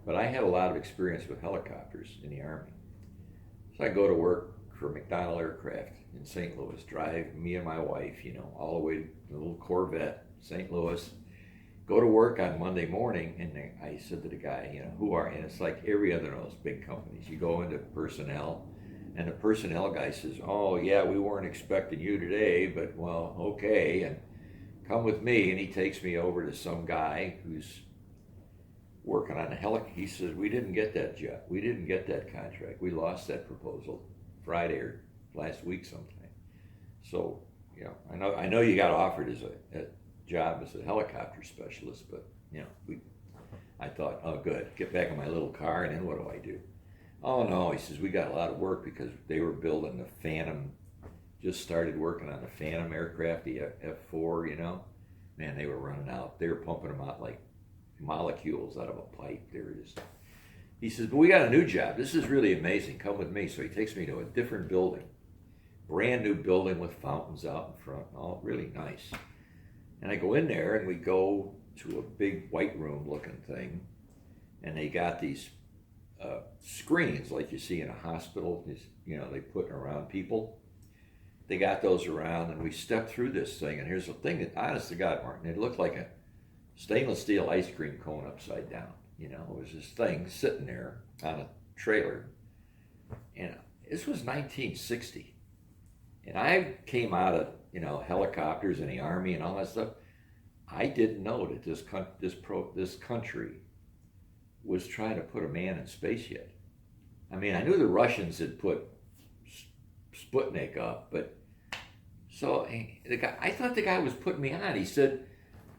but I had a lot of experience with helicopters in the Army. So I go to work for McDonald Aircraft in St. Louis, drive me and my wife, all the way to the little Corvette, St. Louis, go to work on Monday morning, and I said to the guy, who are, and it's like every other of those big companies. You go into personnel, and the personnel guy says, oh, yeah, we weren't expecting you today, but well, okay, and come with me. And he takes me over to some guy who's working on a helicopter. He says, we didn't get that job. We didn't get that contract. We lost that proposal Friday or last week sometime. So, I know you got offered as a job as a helicopter specialist, but, I thought, oh, good, get back in my little car, and then what do I do? Oh, no, he says, we got a lot of work because they were building the Phantom, just started working on the Phantom aircraft, the F4, Man, they were running out. They were pumping them out like molecules out of a pipe. There it is. He says, but we got a new job. This is really amazing. Come with me. So he takes me to a different building, brand new building with fountains out in front, all really nice. And I go in there, and we go to a big white room looking thing, and they got these screens like you see in a hospital. They put around people. They got those around, and we stepped through this thing, and here's the thing that, honest to God, Martin, it looked like a stainless steel ice cream cone upside down. It was this thing sitting there on a trailer, and this was 1960, and I came out of helicopters in the Army and all that stuff. I didn't know that this country was trying to put a man in space yet. I mean, I knew the Russians had put Sputnik up, but so I thought the guy was putting me on. He said,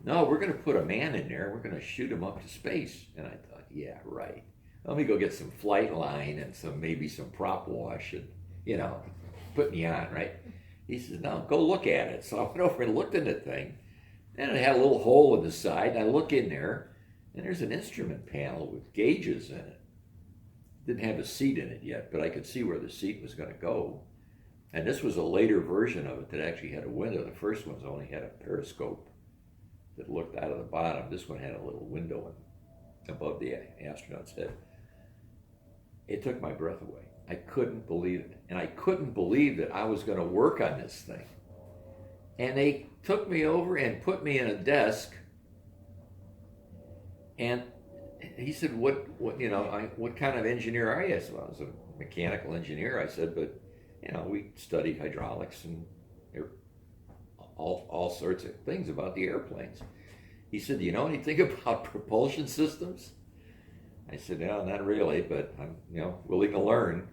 no, we're going to put a man in there. We're going to shoot him up to space. And I thought, yeah, right. Let me go get some flight line and maybe some prop wash and, put me on, right? He says, no, go look at it. So I went over and looked in the thing, and it had a little hole in the side. And I look in there, and there's an instrument panel with gauges in it. Didn't have a seat in it yet, but I could see where the seat was going to go. And this was a later version of it that actually had a window. The first one's only had a periscope that looked out of the bottom. This one had a little window above the astronaut's head. It took my breath away. I couldn't believe it. And I couldn't believe that I was going to work on this thing. And they took me over and put me in a desk. And he said, what kind of engineer are you? I said, well, I was a mechanical engineer. I said, but, we studied hydraulics and all sorts of things about the airplanes. He said, do you know anything about propulsion systems? I said, no, not really, but I'm willing to learn.